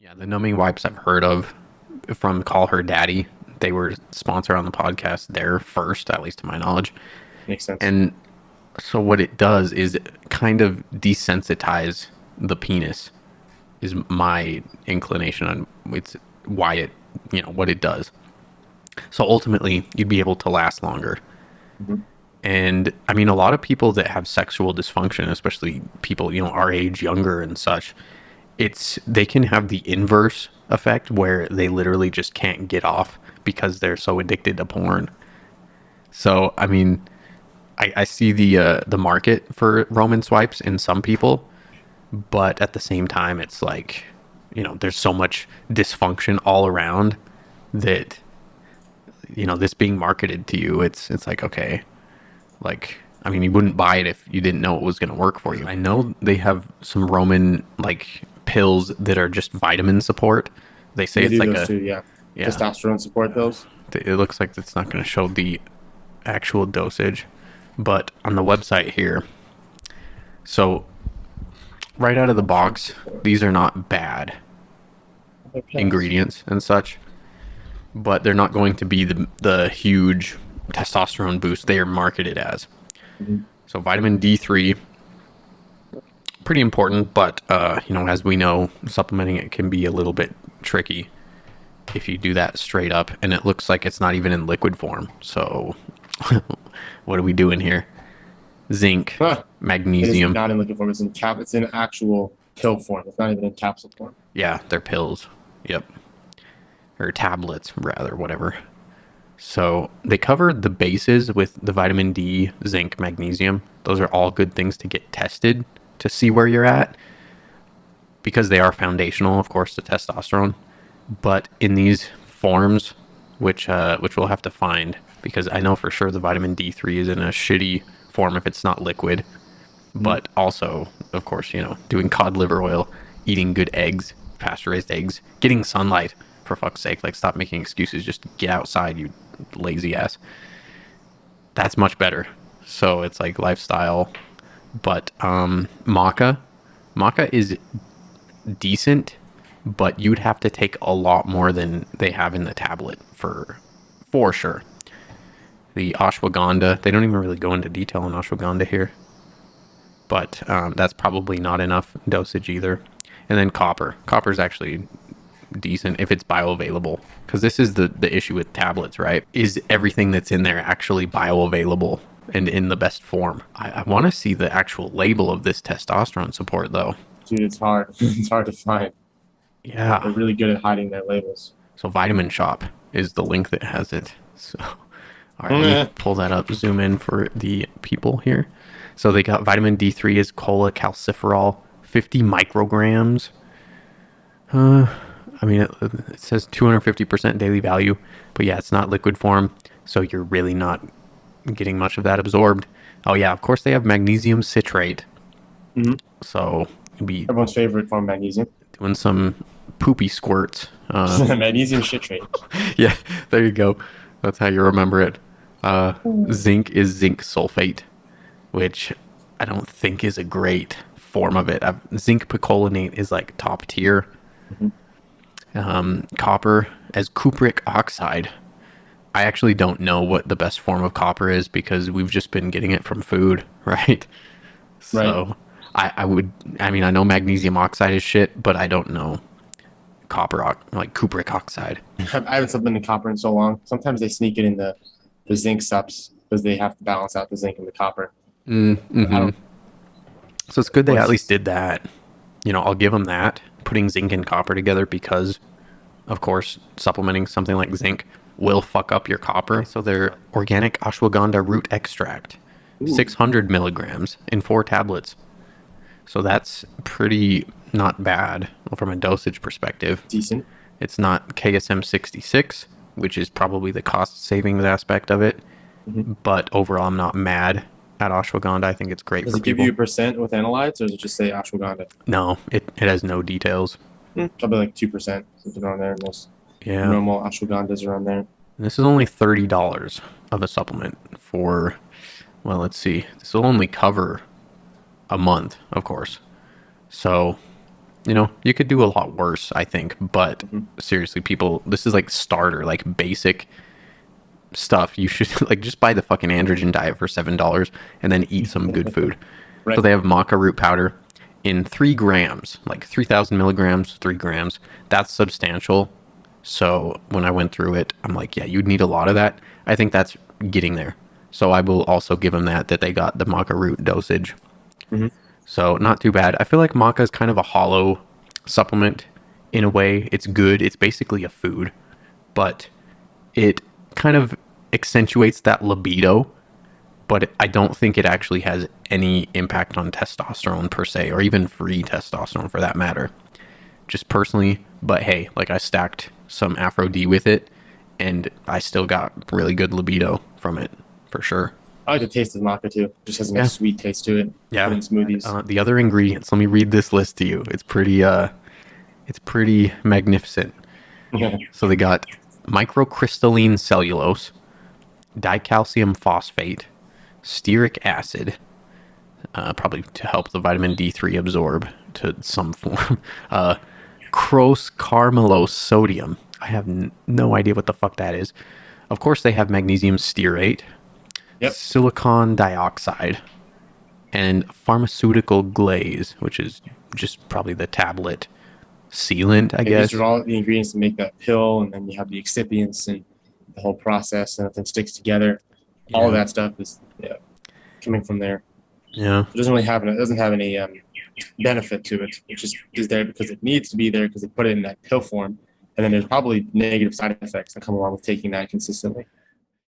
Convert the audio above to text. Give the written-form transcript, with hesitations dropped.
Yeah, the numbing wipes I've heard of from Call Her Daddy. They were sponsored on the podcast there first, at least to my knowledge. Makes sense. And so what it does is kind of desensitize the penis is my inclination on it's why it, what it does. So ultimately, you'd be able to last longer. Mhm. And I mean, a lot of people that have sexual dysfunction, especially people, our age, younger and such, they can have the inverse effect where they literally just can't get off because they're so addicted to porn. So, I mean, I see the market for Roman swipes in some people, but at the same time, it's like, there's so much dysfunction all around that, this being marketed to you, it's like, okay, like, I mean, you wouldn't buy it if you didn't know it was going to work for you. I know they have some Roman like pills that are just vitamin support. They say They it's do like those too, yeah. yeah, Testosterone support pills. it looks like it's not going to show the actual dosage, but on the website here, so right out of the box, these are not bad ingredients and such, but they're not going to be the huge testosterone boost they are marketed as. Mhm. So vitamin D3, pretty important, but as we know, supplementing it can be a little bit tricky if you do that straight up, and it looks like it's not even in liquid form. So what are we doing here? Zinc, Huh. It is magnesium. not in liquid form. It's in actual pill form. It's not even in capsule form. Yeah, they're pills. Yep. Or tablets, rather, whatever. So they covered the bases with the vitamin D, zinc, magnesium. Those are all good things to get tested to see where you're at because they are foundational, of course, to testosterone. But in these forms, which we'll have to find, because I know for sure the vitamin D3 is in a shitty form if it's not liquid. But also, of course, doing cod liver oil, eating good eggs, pasture-raised eggs, getting sunlight, for fuck's sake. Like, stop making excuses. Just get outside, you lazy ass. That's much better. So it's like lifestyle. But maca is decent, but you'd have to take a lot more than they have in the tablet for sure. The ashwagandha, they don't even really go into detail on ashwagandha here, but that's probably not enough dosage either. And then copper is actually decent if it's bioavailable, because this is the issue with tablets, right? Is everything that's in there actually bioavailable and in the best form? I want to see the actual label of this testosterone support though. Dude, it's hard. It's hard to find. Yeah. They're really good at hiding their labels. So Vitamin Shop is the link that has it. So, all right, let me pull that up, zoom in for the people here. So they got vitamin D3 is cholecalciferol, 50 micrograms. I mean, it says 250% daily value, but yeah, it's not liquid form, so you're really not getting much of that absorbed. Oh yeah, of course they have magnesium citrate. Mhm. So you'll be Everyone's favorite form of magnesium. doing some poopy squirts. Magnesium citrate. Yeah, there you go. That's how you remember it. Zinc is zinc sulfate, which I don't think is a great form of it. Zinc picolinate is like top tier. Copper as cupric oxide. I actually don't know what the best form of copper is because we've just been getting it from food, right? So I know magnesium oxide is shit, but I don't know like cupric oxide. I haven't supplemented copper in so long. Sometimes they sneak it in the zinc subs because they have to balance out the zinc and the copper. So it's good they at least did that. I'll give them that. Putting zinc and copper together because, of course, supplementing something like zinc will fuck up your copper. So they're organic ashwagandha root extract, 600 milligrams in 4 tablets. So that's pretty not bad from a dosage perspective. Decent. It's not KSM 66, which is probably the cost savings aspect of it. But overall, I'm not mad at ashwagandha. I think it's great Does for it give people. you a percent with analytes, or does it just say ashwagandha? No, it has no details. Probably like 2%, something around there. Most normal ashwagandhas around there. This is only $30 of a supplement for, well, let's see. This will only cover a month, of course. So You know, you could do a lot worse, I think. But Hmm. seriously, people, this is like starter, like basic stuff. You should like just buy the fucking androgen diet for $7 and then eat some good food. So Right. they have maca root powder in 3 grams, like 3,000 milligrams, 3 grams. That's substantial. So when I went through it, I'm like, yeah, you'd need a lot of that. I think that's getting there. So I will also give them that they got the maca root dosage. Hmm. So not too bad. I feel like maca is kind of a hollow supplement in a way. It's good. It's basically a food, but it kind of accentuates that libido, but I don't think it actually has any impact on testosterone per se, or even free testosterone for that matter. Just personally, but hey, like I stacked some Aphro-D with it, and I still got really good libido from it, for sure. I like the taste of maca too. Just has a Yeah, nice sweet taste to it. Put yeah. in smoothies. The other ingredients. Let me read this list to you. It's pretty magnificent. So they got microcrystalline cellulose, dicalcium phosphate, stearic acid, probably to help the vitamin D3 absorb to some form. Cross-carmylose sodium. I have no idea what the fuck that is. Of course, they have magnesium stearate, Yep. silicon dioxide, and pharmaceutical glaze, which is just probably the tablet sealant, I Yeah, these guess. are all the ingredients to make that pill, and then you have the excipients and the whole process, and everything sticks together. All of Yeah. that stuff is coming from there. Yeah. It doesn't have any benefit to it. It just is there because it needs to be there because they put it in that pill form, and then there's probably negative side effects that come along with taking that consistently.